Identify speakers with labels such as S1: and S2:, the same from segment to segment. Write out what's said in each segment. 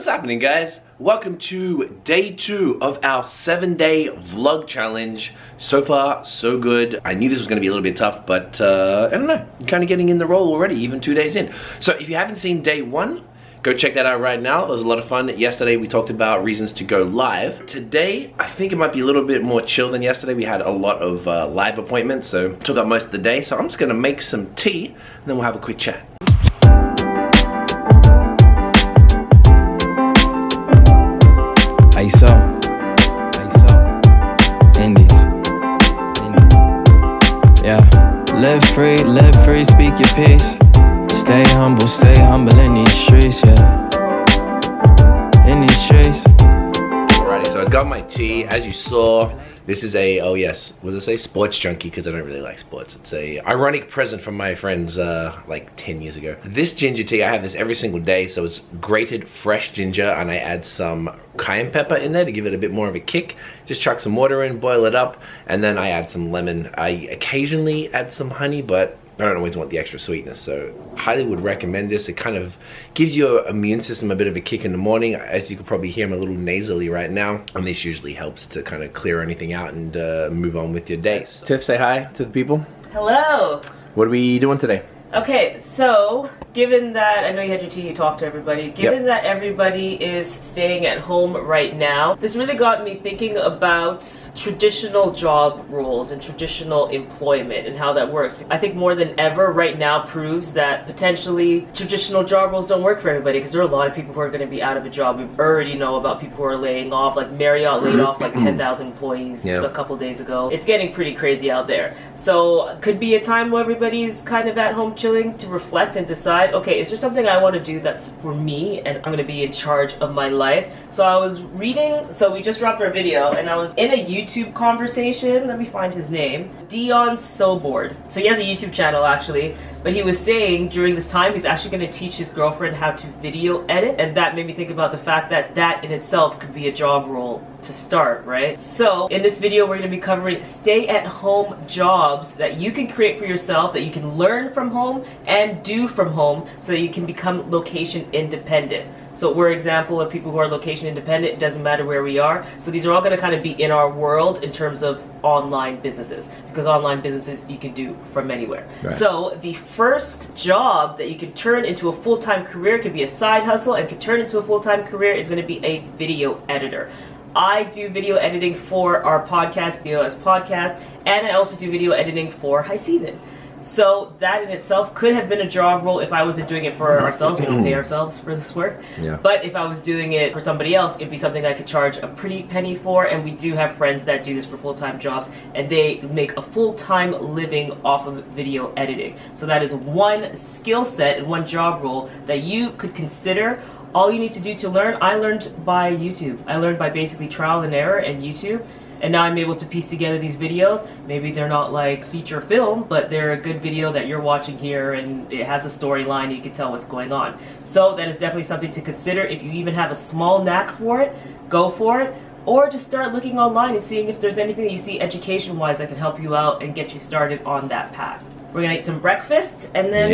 S1: What's happening, guys? Welcome to day 2 of our 7-day vlog challenge. So far, so good. I knew this was going to be a little bit tough, but I don't know. I'm kind of getting in the role already, even 2 days in. So if you haven't seen day 1, go check that out right now. It was a lot of fun. Yesterday, we talked about reasons to go live. Today, I think it might be a little bit more chill than yesterday. We had a lot of live appointments, so took up most of the day. So I'm just going to make some tea, and then we'll have a quick chat.
S2: ISO, Indies, yeah. Live free, speak your piece. Stay humble in these streets, yeah. In these streets.
S1: Alrighty, so I got my tea. As you saw, this is a, oh yes, what does it say? Sports junkie, because I don't really like sports. It's a ironic present from my friends like 10 years ago. This ginger tea, I have this every single day, so it's grated fresh ginger, and I add some cayenne pepper in there to give it a bit more of a kick. Just chuck some water in, boil it up, and then I add some lemon. I occasionally add some honey, but I don't always want the extra sweetness, so highly would recommend this. It kind of gives your immune system a bit of a kick in the morning. As you can probably hear, I'm a little nasally right now, and this usually helps to kind of clear anything out and move on with your day. Tiff, say hi to the people.
S3: Hello.
S1: What are we doing today?
S3: Okay, so given that, I know you had your tea, you talked to everybody, given that everybody is staying at home right now, this really got me thinking about traditional job roles and traditional employment and how that works. I think more than ever right now proves that potentially traditional job roles don't work for everybody, because there are a lot of people who are going to be out of a job. We already know about people who are laying off, like Marriott laid off like 10,000 employees a couple days ago. It's getting pretty crazy out there. So could be a time where everybody's kind of at home chilling to reflect and decide, okay, is there something I want to do that's for me and I'm going to be in charge of my life? So I was reading, so we just dropped our video, and I was in a YouTube conversation, let me find his name, Dion Sobord. So he has a YouTube channel actually, but he was saying during this time he's actually going to teach his girlfriend how to video edit, and that made me think about the fact that that in itself could be a job role to start, right? So in this video we're going to be covering stay-at-home jobs that you can create for yourself, that you can learn from home and do from home, so that you can become location independent. So we're an example of people who are location independent. It doesn't matter where we are. So these are all going to kind of be in our world in terms of online businesses, because online businesses you can do from anywhere. Right. So the first job that you can turn into a full-time career, could be a side hustle and can turn into a full-time career, is going to be a video editor. I do video editing for our podcast, BOS Podcast, and I also do video editing for High Season. So that in itself could have been a job role if I wasn't doing it for ourselves. We don't pay ourselves for this work. Yeah. But if I was doing it for somebody else, it'd be something I could charge a pretty penny for. And we do have friends that do this for full-time jobs, and they make a full-time living off of video editing. So that is one skill set and one job role that you could consider. All you need to do to learn, I learned by YouTube. I learned by basically trial and error and YouTube. And now I'm able to piece together these videos. Maybe they're not like feature film, but they're a good video that you're watching here, and it has a storyline, you can tell what's going on. So that is definitely something to consider. If you even have a small knack for it, go for it. Or just start looking online and seeing if there's anything that you see education-wise that can help you out and get you started on that path. We're gonna eat some breakfast, and then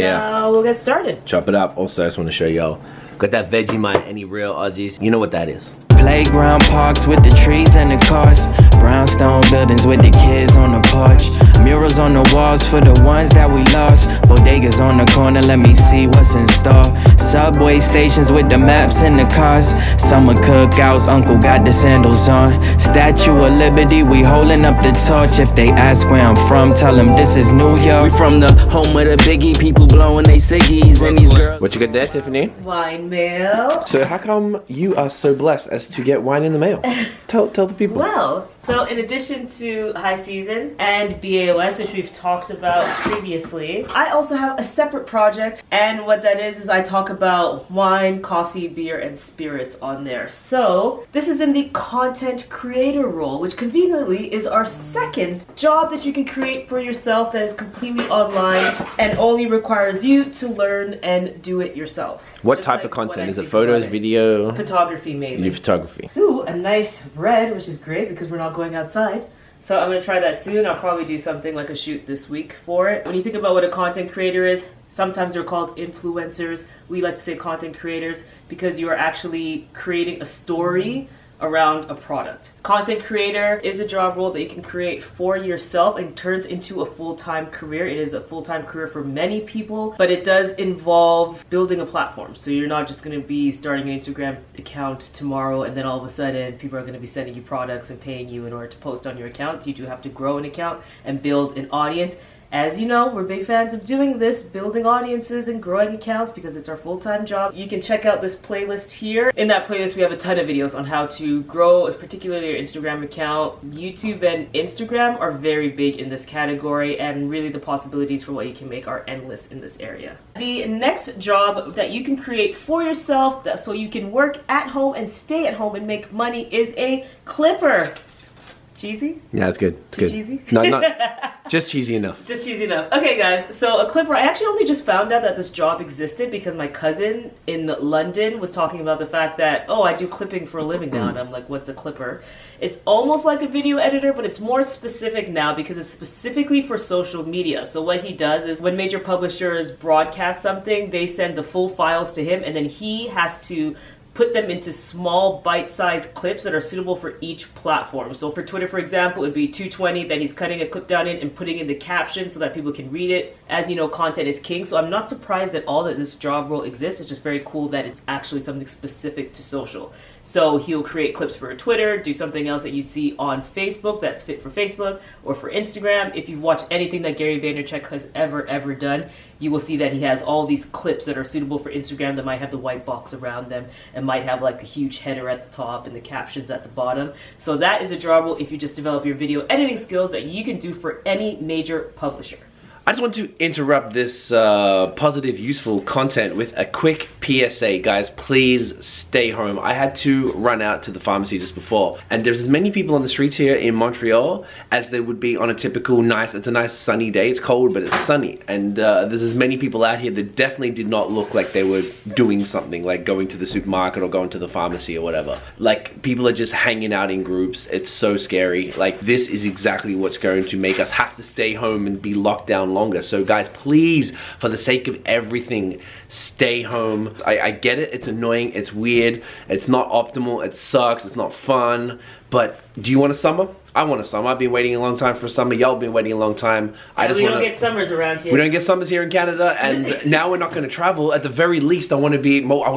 S3: we'll get started.
S1: Chop it up. Also, I just want to show y'all, got that Vegemite. Any real Aussies, you know what that is.
S2: Playground parks with the trees and the cars. Brownstone buildings with the kids on the porch. Murals on the walls for the ones that we lost. Bodegas on the corner, let me see what's in store. Subway stations with the maps in the cars. Summer cookouts, uncle got the sandals on. Statue of Liberty, we holding up the torch. If they ask where I'm from, tell them this is New York. We from the home of the Biggie, people blowing they ciggies, and these girls.
S1: What you got there, Tiffany?
S3: Wine mail.
S1: So how come you are so blessed as to get wine in the mail? Tell the people.
S3: Well, so in addition to High Season and BAOS, which we've talked about previously, I also have a separate project, and what that is I talk about wine, coffee, beer, and spirits on there. So this is in the content creator role, which conveniently is our second job that you can create for yourself that is completely online and only requires you to learn and do it yourself.
S1: What type of content? Is it photos, video?
S3: Photography, mainly.
S1: Your photography.
S3: So a nice red, which is great because we're not going outside. So I'm going to try that soon. I'll probably do something like a shoot this week for it. When you think about what a content creator is, Sometimes they're called influencers. We like to say content creators because you are actually creating a story around a product. Content creator is a job role that you can create for yourself and turns into a full-time career. It is a full-time career for many people, but it does involve building a platform. So you're not just going to be starting an Instagram account tomorrow and then all of a sudden people are going to be sending you products and paying you in order to post on your account. You do have to grow an account and build an audience. As you know, we're big fans of doing this, building audiences and growing accounts because it's our full-time job. You can check out this playlist here. In that playlist, we have a ton of videos on how to grow, particularly your Instagram account. YouTube and Instagram are very big in this category, and really the possibilities for what you can make are endless in this area. The next job that you can create for yourself so you can work at home and stay at home and make money is a clipper. Cheesy?
S1: Yeah, it's good. It's
S3: Too
S1: good.
S3: cheesy?
S1: No, not just cheesy enough.
S3: Just cheesy enough. Okay, guys, so a clipper, I actually only just found out that this job existed because my cousin in London was talking about the fact that, oh, I do clipping for a living now, and I'm like, what's a clipper? It's almost like a video editor, but it's more specific now because it's specifically for social media. So what he does is when major publishers broadcast something, they send the full files to him, and then he has to put them into small bite-sized clips that are suitable for each platform. So for Twitter, for example, it would be 220 that he's cutting a clip down in and putting in the caption so that people can read it. As you know, content is king, so I'm not surprised at all that this job role exists. It's just very cool that it's actually something specific to social. So he'll create clips for Twitter, do something else that you'd see on Facebook that's fit for Facebook or for Instagram. If you've watched anything that Gary Vaynerchuk has ever done, you will see that he has all these clips that are suitable for Instagram that might have the white box around them and might have like a huge header at the top and the captions at the bottom. So that is a job role if you just develop your video editing skills that you can do for any major publisher.
S1: I just want to interrupt this positive, useful content with a quick PSA. Guys, please stay home. I had to run out to the pharmacy just before, and there's as many people on the streets here in Montreal as there would be on a typical it's a nice sunny day. It's cold, but it's sunny. And there's as many people out here that definitely did not look like they were doing something, like going to the supermarket or going to the pharmacy or whatever. Like, people are just hanging out in groups. It's so scary. Like, this is exactly what's going to make us have to stay home and be locked down longer. So guys, please, for the sake of everything, stay home. I get it, it's annoying, it's weird, it's not optimal, it sucks, it's not fun, but do you want a summer? I want a summer. I've been waiting a long time for a summer. Y'all been waiting a long time.
S3: We don't get summers around here.
S1: We don't get summers here in Canada, and now we're not going to travel. At the very least, I would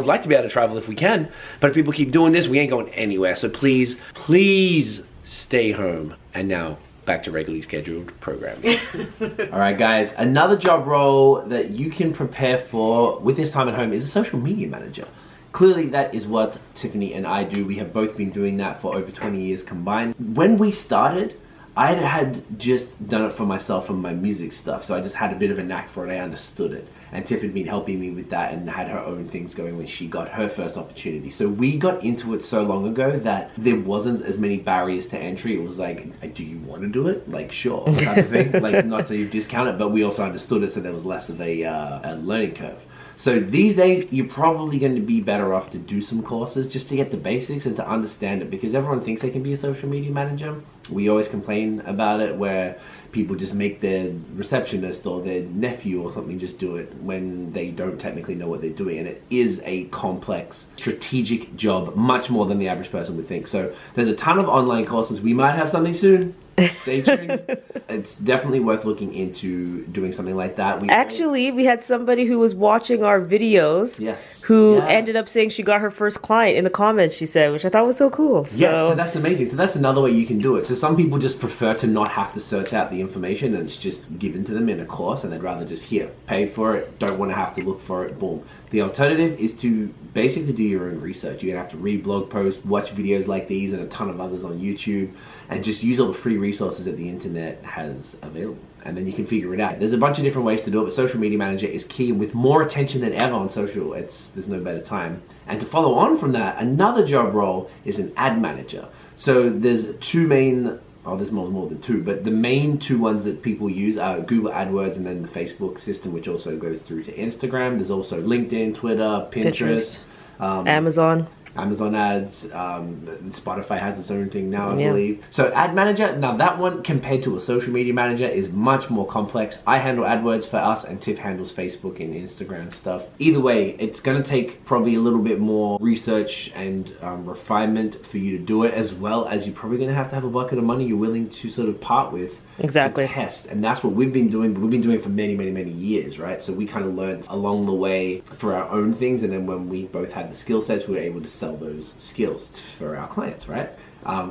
S1: like to be able to travel if we can, but if people keep doing this, we ain't going anywhere. So please, please stay home. And now, back to regularly scheduled programming.
S4: Alright guys, another job role that you can prepare for with this time at home is a social media manager. Clearly that is what Tiffany and I do. We have both been doing that for over 20 years combined. When we started, I had just done it for myself and my music stuff, so I just had a bit of a knack for it. I understood it. And Tiff had been helping me with that and had her own things going when she got her first opportunity. So we got into it so long ago that there wasn't as many barriers to entry. It was like, do you want to do it? Like, sure, type of thing. Like, not to discount it, but we also understood it, so there was less of a learning curve. So these days, you're probably going to be better off to do some courses just to get the basics and to understand it, because everyone thinks they can be a social media manager. We always complain about it where people just make their receptionist or their nephew or something just do it when they don't technically know what they're doing. And it is a complex, strategic job, much more than the average person would think. So there's a ton of online courses. We might have something soon. Stay tuned. It's definitely worth looking into doing something like that.
S3: Actually, we had somebody who was watching our videos
S4: Yes.
S3: who ended up saying she got her first client in the comments, she said, which I thought was so cool.
S4: Yeah, so that's amazing. So that's another way you can do it. So some people just prefer to not have to search out the information and it's just given to them in a course, and they'd rather just pay for it, don't want to have to look for it, boom. The alternative is to basically do your own research. You're going to have to read blog posts, watch videos like these and a ton of others on YouTube, and just use all the free resources that the internet has available. And then you can figure it out. There's a bunch of different ways to do it, but Social Media Manager is key, and with more attention than ever on social, there's no better time. And to follow on from that, another job role is an ad manager. So there's two main, there's more than two, but the main two ones that people use are Google AdWords and then the Facebook system, which also goes through to Instagram. There's also LinkedIn, Twitter, Pinterest.
S3: Amazon.
S4: Amazon ads, Spotify has its own thing now, I
S3: Yeah.
S4: believe. So ad manager, now that one compared to a social media manager is much more complex. I handle AdWords for us and Tiff handles Facebook and Instagram stuff. Either way, it's going to take probably a little bit more research and refinement for you to do it, as well as you're probably going to have a bucket of money you're willing to sort of part with.
S3: Exactly.
S4: To test. And that's what we've been doing, but we've been doing it for many, many, many years, right? So we kind of learned along the way for our own things, and then when we both had the skill sets, we were able to sell those skills for our clients, right?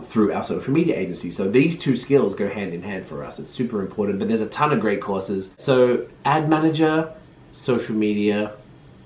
S4: Through our social media agency. So these two skills go hand in hand for us. It's super important, but there's a ton of great courses. So ad manager, social media,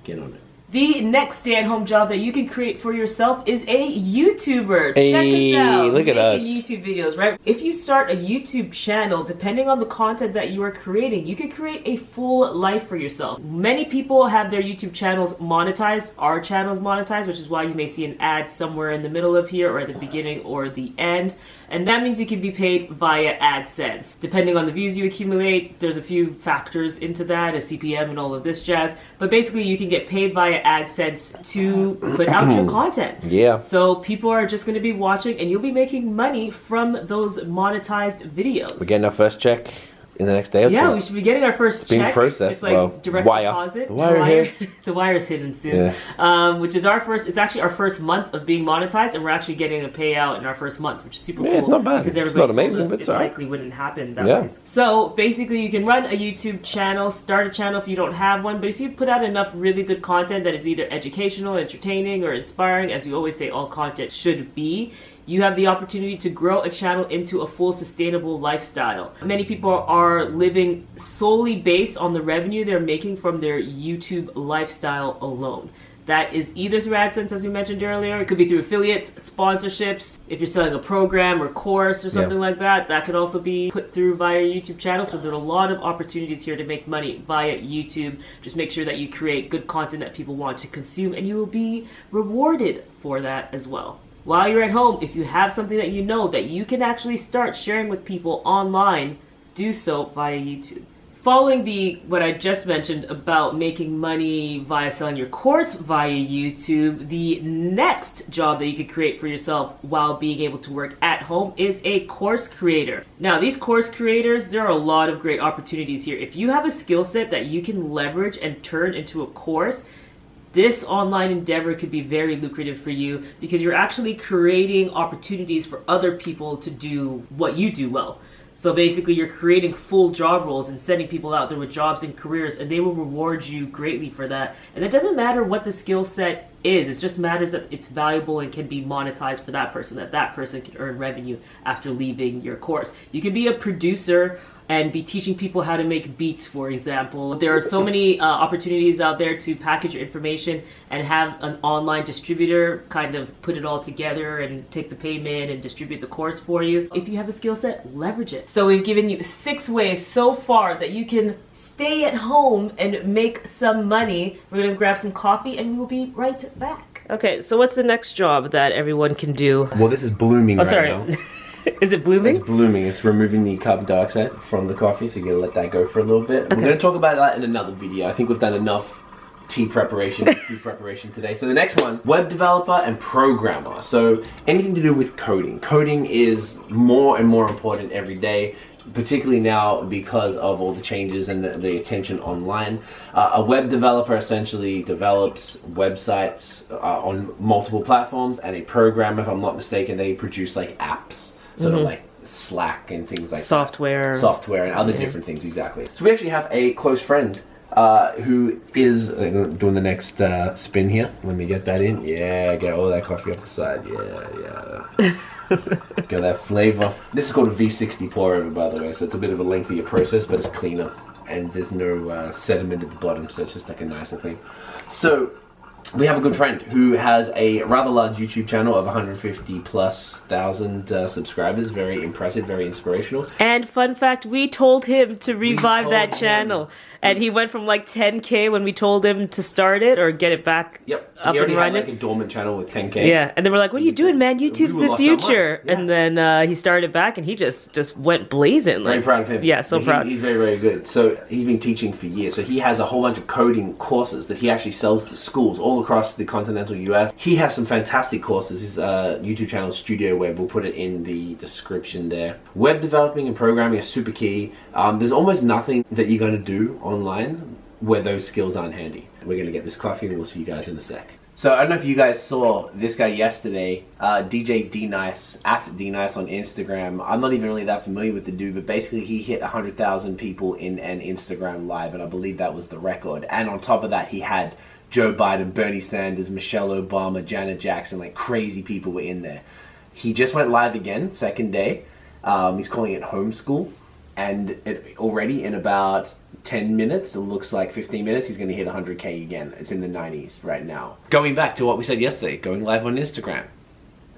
S4: get on it.
S3: The next stay-at-home job that you can create for yourself is a YouTuber.
S1: Hey,
S3: Check us out.
S1: look at
S3: Making
S1: us.
S3: YouTube videos, right? If you start a YouTube channel, depending on the content that you are creating, you can create a full life for yourself. Many people have their YouTube channels monetized. Our channel's monetized, which is why you may see an ad somewhere in the middle of here or at the beginning or the end. And that means you can be paid via AdSense. Depending on the views you accumulate, there's a few factors into that, a CPM and all of this jazz. But basically you can get paid via AdSense to put out your content.
S1: Yeah.
S3: So people are just going to be watching and you'll be making money from those monetized videos.
S1: We're getting our first check in the next day or two.
S3: Yeah, we should be getting our first
S1: being
S3: check.
S1: processed.
S3: It's like
S1: Well,
S3: direct
S1: wire.
S3: deposit.
S1: The wire here.
S3: The wire's hidden soon. Which is our first, it's actually our first month of being monetized, and we're actually getting a payout in our first month, which is super cool.
S1: it's not bad.
S3: Because
S1: It's
S3: everybody
S1: not amazing,
S3: told us
S1: but it's
S3: it
S1: alright.
S3: likely wouldn't happen that
S1: Yeah.
S3: way. So basically you can run a YouTube channel, start a channel if you don't have one, but if you put out enough really good content that is either educational, entertaining, or inspiring, as we always say all content should be, you have the opportunity to grow a channel into a full sustainable lifestyle. Many people are living solely based on the revenue they're making from their YouTube lifestyle alone. That is either through AdSense, as we mentioned earlier. It could be through affiliates, sponsorships. If you're selling a program or course or something like that, that could also be put through via your YouTube channel. So there are a lot of opportunities here to make money via YouTube. Just make sure that you create good content that people want to consume, and you will be rewarded for that as well. While you're at home, if you have something that you know that you can actually start sharing with people online, do so via YouTube. Following what I just mentioned about making money via selling your course via YouTube, the next job that you could create for yourself while being able to work at home is a course creator. Now, these course creators, there are a lot of great opportunities here. If you have a skill set that you can leverage and turn into a course, this online endeavor could be very lucrative for you because you're actually creating opportunities for other people to do what you do well. So basically you're creating full job roles and sending people out there with jobs and careers, and they will reward you greatly for that. And it doesn't matter what the skill set is, it just matters that it's valuable and can be monetized for that person, that person can earn revenue after leaving your course. You can be a producer and be teaching people how to make beats, for example. There are so many opportunities out there to package your information and have an online distributor kind of put it all together and take the payment and distribute the course for you. If you have a skill set, leverage it. So we've given you 6 ways so far that you can stay at home and make some money. We're gonna grab some coffee and we'll be right back. Okay, so what's the next job that everyone can do?
S4: Well, this is blooming
S3: Oh, sorry. Is it blooming?
S4: It's blooming. It's removing the carbon dioxide from the coffee, so you're going to let that go for a little bit. We're going to talk about that in another video. I think we've done enough tea preparation, food preparation today. So the next one, web developer and programmer. So anything to do with coding. Coding is more and more important every day, particularly now because of all the changes and the attention online. A web developer essentially develops websites on multiple platforms, and a programmer, if I'm not mistaken, they produce like apps. Sort of like Slack and things like
S3: Software.
S4: that. Software and other different things, exactly. So we actually have a close friend who is doing the next spin here. Let me get that in. Yeah, get all that coffee off the side. Yeah. Get that flavor. This is called a V60 pour over, by the way, so it's a bit of a lengthier process, but it's cleaner. And there's no sediment at the bottom, so it's just like a nicer thing. So we have a good friend who has a rather large YouTube channel of 150,000+ subscribers. Very impressive, very inspirational.
S3: And fun fact, we told him to revive
S4: told
S3: that
S4: him.
S3: channel. And he went from like 10K when we told him to start it or get it back
S4: Yep.
S3: up
S4: He already
S3: and
S4: had
S3: running.
S4: like a dormant channel with 10K.
S3: Yeah, and then we're like, "What are you doing, man? YouTube's
S4: We
S3: the
S4: lost our
S3: future."
S4: minds. Yeah.
S3: And then he started back, and he just went blazing.
S4: Very
S3: Like,
S4: proud of him.
S3: Yeah, so proud.
S4: He's very, very good. So he's been teaching for years. So he has a whole bunch of coding courses that he actually sells to schools all across the continental US. He has some fantastic courses. His YouTube channel is Studio Web. We'll put it in the description there. Web developing and programming are super key. There's almost nothing that you're going to do online where those skills aren't handy. We're going to get this coffee and we'll see you guys in a sec. So I don't know if you guys saw this guy yesterday, DJ D-Nice, at D-Nice on Instagram. I'm not even really that familiar with the dude, but basically he hit 100,000 people in an Instagram live, and I believe that was the record. And on top of that, he had Joe Biden, Bernie Sanders, Michelle Obama, Janet Jackson, like crazy people were in there. He just went live again, second day. He's calling it Homeschool. And already in about 10 minutes, it looks like 15 minutes, he's going to hit 100K again. It's in the 90s right now. Going back to what we said yesterday, going live on Instagram.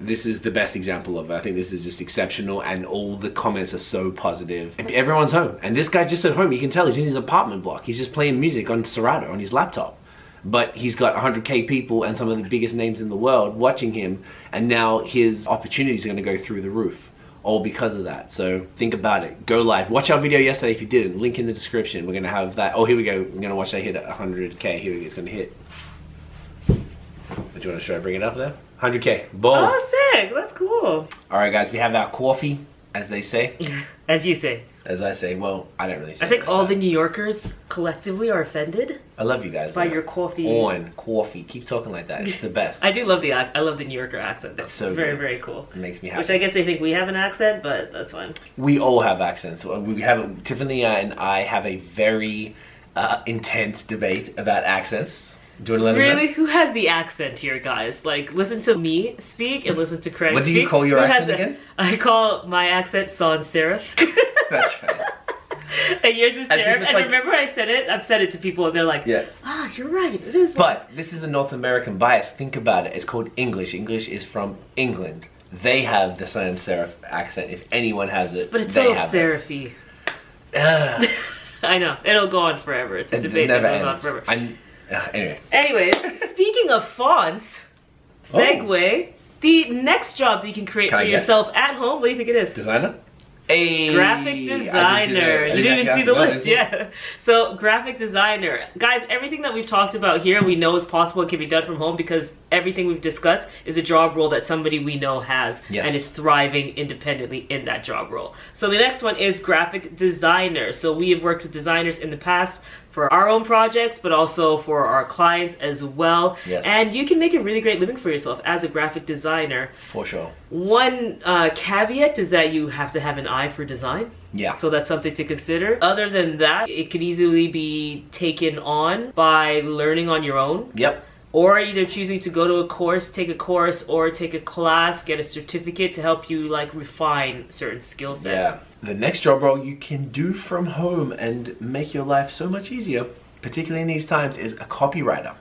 S4: This is the best example of it. I think this is just exceptional, and all the comments are so positive. Everyone's home. And this guy's just at home. You can tell he's in his apartment block. He's just playing music on Serato on his laptop. But he's got 100K people and some of the biggest names in the world watching him, and now his opportunities are going to go through the roof. All because of that. So think about it. Go live. Watch our video yesterday if you didn't. Link in the description. We're going to have that. Oh, here we go. We're going to watch that hit at 100K. Here we go. It's going to hit. Do you want to show? Bring it up there? 100K. Boom.
S3: Oh, sick. That's cool.
S4: All right, guys. We have our coffee, as they say.
S3: As you say.
S4: As I say. Well, I don't really say
S3: I think
S4: that.
S3: all the New Yorkers collectively are offended
S4: I love you guys.
S3: by
S4: though.
S3: your coffee.
S4: On coffee. Keep talking like that. It's the best.
S3: I do love I love the New Yorker accent. Though.
S4: It's so
S3: very,
S4: good.
S3: very cool.
S4: It makes me happy.
S3: Which I guess they think we have an accent, but that's fine.
S4: We all have accents. We have Tiffany and I have a very intense debate about accents. Do you want to let them know?
S3: Really? Who has the accent here, guys? Like, listen to me speak and listen to Craig
S4: What do
S3: speak.
S4: you call your
S3: Who has
S4: accent again?
S3: I call my accent sans serif.
S4: That's right.
S3: And yours is
S4: As if
S3: serif.
S4: it's
S3: And
S4: like-
S3: remember I've said it to people and they're like,
S4: Yeah.
S3: ah, you're right, it is.
S4: But this is a North American bias. Think about it. It's called English. English is from England. They have the sans serif accent. If anyone has it,
S3: But it's
S4: they
S3: so
S4: have it.
S3: serify.
S4: Ugh.
S3: I know. It'll go on forever. It's a
S4: It
S3: debate that
S4: never
S3: goes on
S4: ends.
S3: forever.
S4: Anyway.
S3: Anyways, speaking of fonts,
S4: Oh.
S3: segue, the next job that you can create
S4: Can
S3: for
S4: I guess?
S3: yourself at home, what do you think it is?
S4: Designer? Hey,
S3: Graphic designer. You didn't even see the list, yeah. So, graphic designer. Guys, everything that we've talked about here, we know is possible and can be done from home because everything we've discussed is a job role that somebody we know has
S4: Yes.
S3: and is thriving independently in that job role. So, the next one is graphic designer. So, we have worked with designers in the past for our own projects, but also for our clients as well.
S4: Yes.
S3: And you can make a really great living for yourself as a graphic designer.
S4: For sure.
S3: One caveat is that you have to have an eye for design.
S4: Yeah.
S3: So that's something to consider. Other than that, it could easily be taken on by learning on your own.
S4: Yep.
S3: Or either choosing to go to a course, take a course, or take a class, get a certificate to help you like refine certain skill sets.
S4: Yeah. The next job role you can do from home and make your life so much easier, particularly in these times, is a copywriter.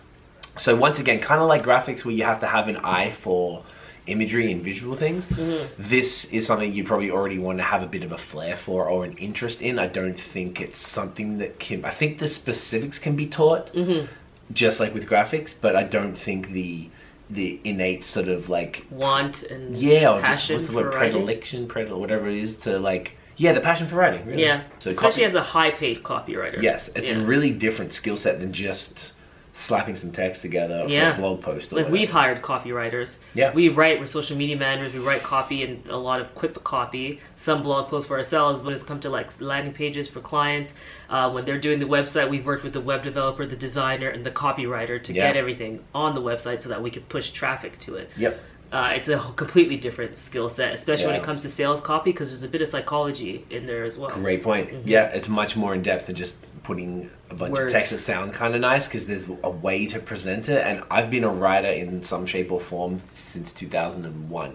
S4: So once again, kind of like graphics where you have to have an eye for imagery and visual things, this is something you probably already want to have a bit of a flair for or an interest in. I don't think it's something that can, I think the specifics can be taught, just like with graphics, but I don't think the innate sort of like
S3: Want and
S4: or just
S3: passion
S4: what's the
S3: for
S4: word,
S3: writing.
S4: predilection, whatever it is to like, the passion for writing, really.
S3: Yeah,
S4: So
S3: especially as a high-paid copywriter.
S4: yes, it's
S3: Yeah.
S4: a really different skill set than just slapping some text together for
S3: Yeah.
S4: a blog post or
S3: Like
S4: whatever.
S3: we've hired copywriters.
S4: Yeah.
S3: We're social media managers, we write copy and a lot of quick copy, some blog posts for ourselves, when it's come to like landing pages for clients. When they're doing the website, we've worked with the web developer, the designer, and the copywriter to
S4: Yeah.
S3: get everything on the website so that we could push traffic to it.
S4: Yep.
S3: It's a completely different skill set, especially when
S4: Yeah.
S3: it comes to sales copy, because there's a bit of psychology in there as well.
S4: Great point. Yeah, it's much more in depth than just putting a bunch
S3: Words.
S4: of text that sound kind of nice, because there's a way to present it. And I've been a writer in some shape or form since 2001,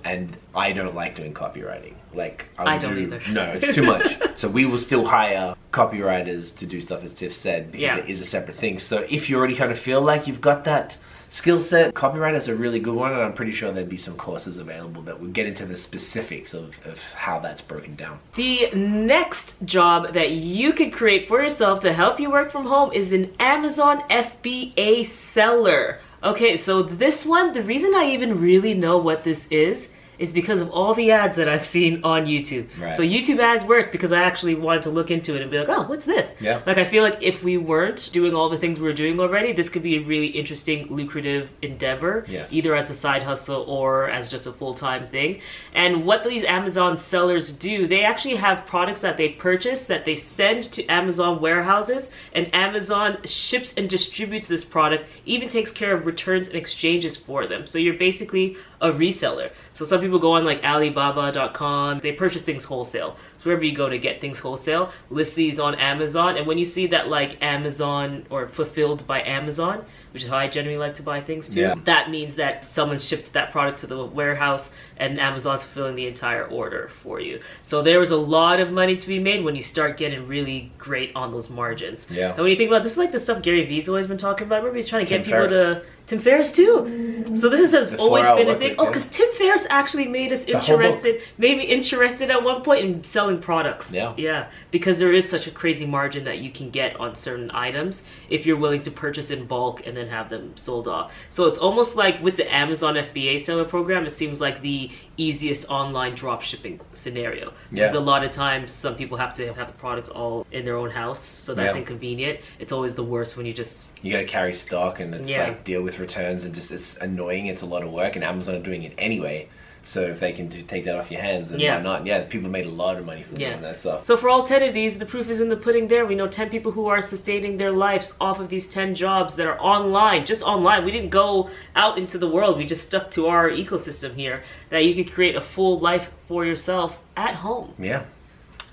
S4: and I don't like doing copywriting. Like
S3: I don't either.
S4: No, it's too much. So we will still hire copywriters to do stuff, as Tiff said, because
S3: Yeah.
S4: it is a separate thing. So if you already kind of feel like you've got that
S1: skill set. Copywriter is a really good one, and I'm pretty sure there'd be some courses available that would get into the specifics of how that's broken down.
S3: The next job that you could create for yourself to help you work from home is an Amazon FBA seller. Okay, so this one, the reason I even really know what this is because of all the ads that I've seen on YouTube.
S1: Right.
S3: So YouTube ads work because I actually wanted to look into it and be like, oh, what's this?
S1: Yeah.
S3: Like, I feel like if we weren't doing all the things we were doing already, this could be a really interesting, lucrative endeavor.
S1: Yes.
S3: Either as a side hustle or as just a full-time thing. And what these Amazon sellers do, they actually have products that they purchase that they send to Amazon warehouses, and Amazon ships and distributes this product, even takes care of returns and exchanges for them. So you're basically a reseller. So some people go on like Alibaba.com, they purchase things wholesale. So wherever you go to get things wholesale, list these on Amazon, and when you see that like Amazon or fulfilled by Amazon, which is how I generally like to buy things too,
S1: Yeah.
S3: that means that someone shipped that product to the warehouse and Amazon's fulfilling the entire order for you. So there is a lot of money to be made when you start getting really great on those margins.
S1: Yeah.
S3: And when you think about this, is like the stuff Gary Vee's always been talking about. Remember, he's trying to get
S1: Tim
S3: people
S1: Ferriss.
S3: to Tim Ferriss too. So this has
S1: The
S3: always
S1: 4-hour
S3: been a
S1: work
S3: thing.
S1: week,
S3: Oh,
S1: yeah.
S3: because Tim Ferriss actually made us interested, made me interested at one point in selling products.
S1: Yeah.
S3: Yeah, because there is such a crazy margin that you can get on certain items if you're willing to purchase in bulk and then have them sold off. So it's almost like with the Amazon FBA seller program, it seems like the easiest online drop shipping scenario. Because
S1: Yeah.
S3: a lot of times some people have to have the product all in their own house, so that's
S1: Yeah.
S3: inconvenient. It's always the worst when you just
S1: You gotta carry stock, and it's
S3: Yeah.
S1: like deal with returns, and just it's annoying. It's a lot of work, and Amazon are doing it anyway. So if they can take that off your hands, then
S3: Yeah.
S1: why not? Yeah, people made a lot of money from
S3: Yeah.
S1: doing that stuff.
S3: So for all 10 of these, the proof is in the pudding there. We know 10 people who are sustaining their lives off of these 10 jobs that are online, just online. We didn't go out into the world. We just stuck to our ecosystem here, that you could create a full life for yourself at home.
S1: Yeah.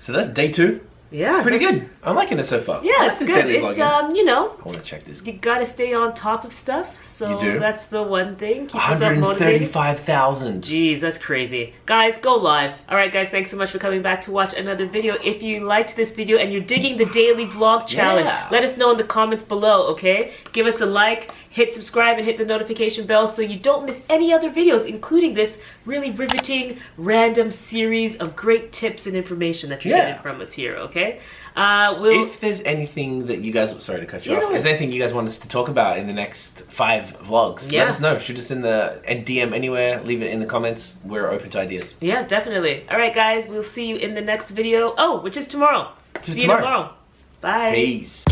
S1: So that's day 2.
S3: Yeah.
S1: Pretty
S3: that's-
S1: good. I'm liking it so far.
S3: Yeah,
S1: I like
S3: it's
S1: this
S3: good.
S1: daily
S3: It's,
S1: vlogging.
S3: you know,
S1: I want to check this.
S3: you gotta stay on top of stuff. So
S1: You do?
S3: that's the one thing. Keep yourself motivated.
S1: 135,000.
S3: Jeez, that's crazy. Guys, go live. Alright guys, thanks so much for coming back to watch another video. If you liked this video and you're digging the daily vlog challenge,
S1: Yeah.
S3: let us know in the comments below, okay? Give us a like, hit subscribe, and hit the notification bell so you don't miss any other videos, including this really riveting, random series of great tips and information that you're
S1: Yeah.
S3: getting from us here, okay? We'll...
S1: If there's anything that you guys, sorry to cut you
S3: Yeah,
S1: off,
S3: no
S1: if there's anything you guys want us to talk about in the next 5 vlogs,
S3: Yeah.
S1: let us know. Shoot us in the DM anywhere, leave it in the comments. We're open to ideas.
S3: Yeah, definitely. Alright guys, we'll see you in the next video. Oh, which is tomorrow.
S1: Which is
S3: See you
S1: tomorrow.
S3: tomorrow. Bye.
S1: Peace.